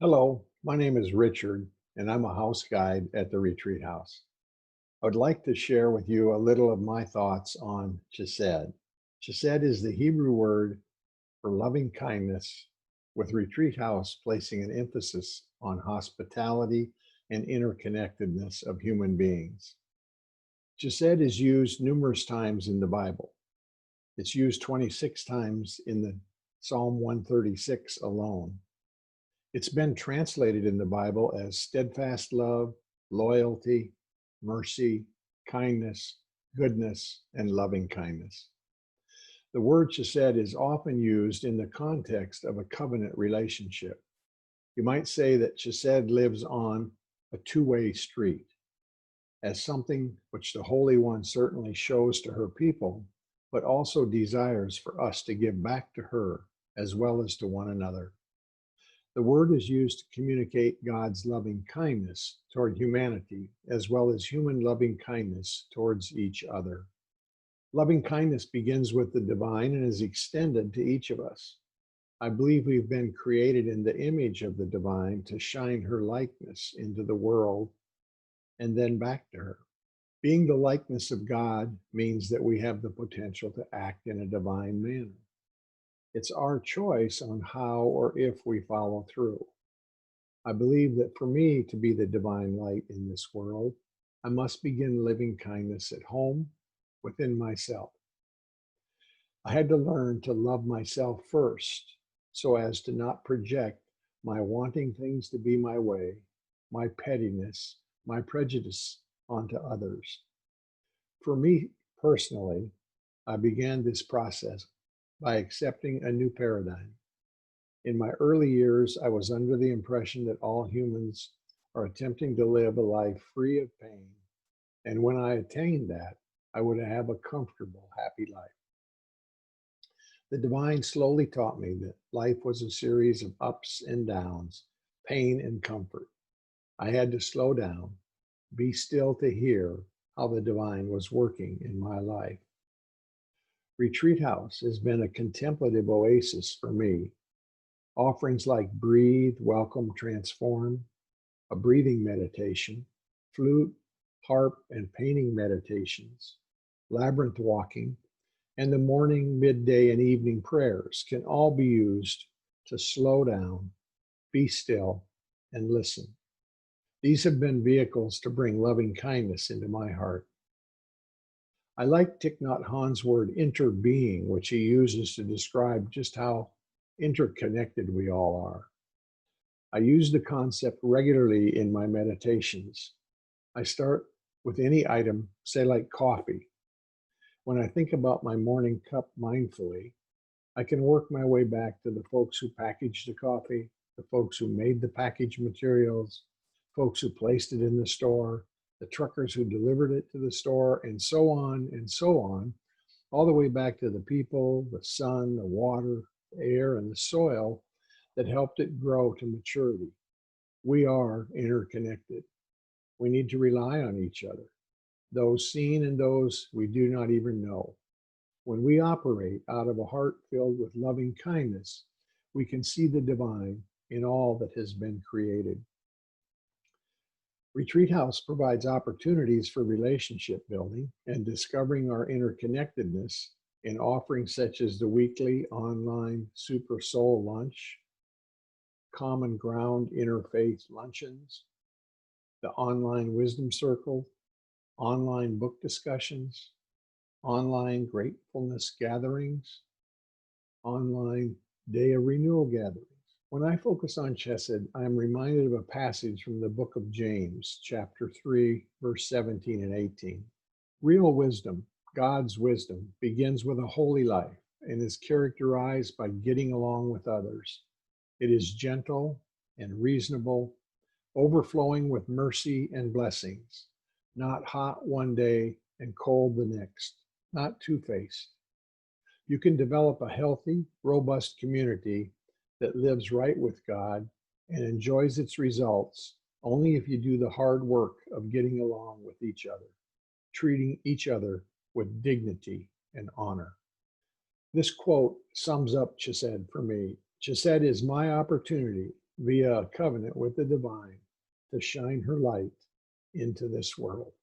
Hello, my name is Richard, and I'm a house guide at the Retreat House. I would like to share with you a little of my thoughts on Chesed. Chesed is the Hebrew word for loving kindness, with Retreat House placing an emphasis on hospitality and interconnectedness of human beings. Chesed is used numerous times in the Bible. It's used 26 times in the Psalm 136 alone. It's been translated in the Bible as steadfast love, loyalty, mercy, kindness, goodness, and loving kindness. The word chesed is often used in the context of a covenant relationship. You might say that chesed lives on a two-way street as something which the Holy One certainly shows to her people, but also desires for us to give back to her as well as to one another. The word is used to communicate God's loving kindness toward humanity, as well as human loving kindness towards each other. Loving kindness begins with the divine and is extended to each of us. I believe we've been created in the image of the divine to shine her likeness into the world and then back to her. Being the likeness of God means that we have the potential to act in a divine manner. It's our choice on how or if we follow through. I believe that for me to be the divine light in this world, I must begin living kindness at home, within myself. I had to learn to love myself first so as to not project my wanting things to be my way, my pettiness, my prejudice onto others. For me personally, I began this process by accepting a new paradigm. In my early years, I was under the impression that all humans are attempting to live a life free of pain. And when I attained that, I would have a comfortable, happy life. The divine slowly taught me that life was a series of ups and downs, pain and comfort. I had to slow down, be still to hear how the divine was working in my life. Retreat House has been a contemplative oasis for me. Offerings like Breathe, Welcome, Transform, a breathing meditation, flute, harp, and painting meditations, labyrinth walking, and the morning, midday, and evening prayers can all be used to slow down, be still, and listen. These have been vehicles to bring loving kindness into my heart. I like Thich Nhat Hanh's word interbeing, which he uses to describe just how interconnected we all are. I use the concept regularly in my meditations. I start with any item, say like coffee. When I think about my morning cup mindfully, I can work my way back to the folks who packaged the coffee, the folks who made the package materials, folks who placed it in the store, the truckers who delivered it to the store, and so on, all the way back to the people, the sun, the water, the air, and the soil that helped it grow to maturity. We are interconnected. We need to rely on each other, those seen and those we do not even know. When we operate out of a heart filled with loving kindness, we can see the divine in all that has been created. Retreat House provides opportunities for relationship building and discovering our interconnectedness in offerings such as the weekly online Super Soul Lunch, Common Ground Interfaith Luncheons, the online Wisdom Circle, online book discussions, online gratefulness gatherings, online day of renewal gatherings. When I focus on Chesed, I am reminded of a passage from the book of James, chapter 3, verse 17 and 18. Real wisdom, God's wisdom, begins with a holy life and is characterized by getting along with others. It is gentle and reasonable, overflowing with mercy and blessings, not hot one day and cold the next, not two-faced. You can develop a healthy, robust community that lives right with God and enjoys its results only if you do the hard work of getting along with each other, treating each other with dignity and honor. This quote sums up Chesed for me. Chesed is my opportunity via a covenant with the divine to shine her light into this world.